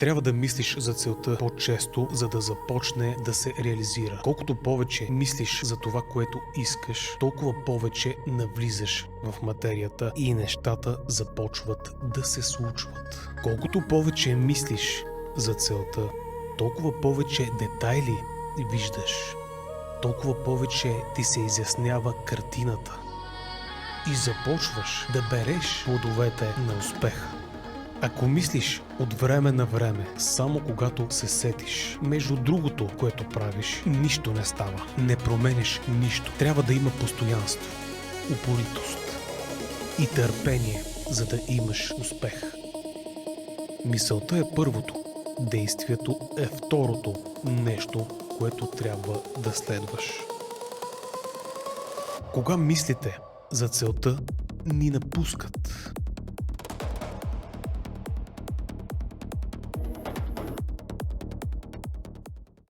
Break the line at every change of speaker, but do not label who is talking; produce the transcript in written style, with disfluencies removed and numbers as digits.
Трябва да мислиш за целта по-често, за да започне да се реализира. Колкото повече мислиш за това, което искаш, толкова повече навлизаш в материята и нещата започват да се случват. Колкото повече мислиш за целта, толкова повече детайли виждаш, толкова повече ти се изяснява картината и започваш да береш плодовете на успеха. Ако мислиш от време на време, само когато се сетиш, между другото, което правиш, нищо не става. Не променеш нищо. Трябва да има постоянство, упоритост и търпение, за да имаш успех. Мисълта е първото, действието е второто нещо, което трябва да следваш. Кога мислите за целта ни напускат,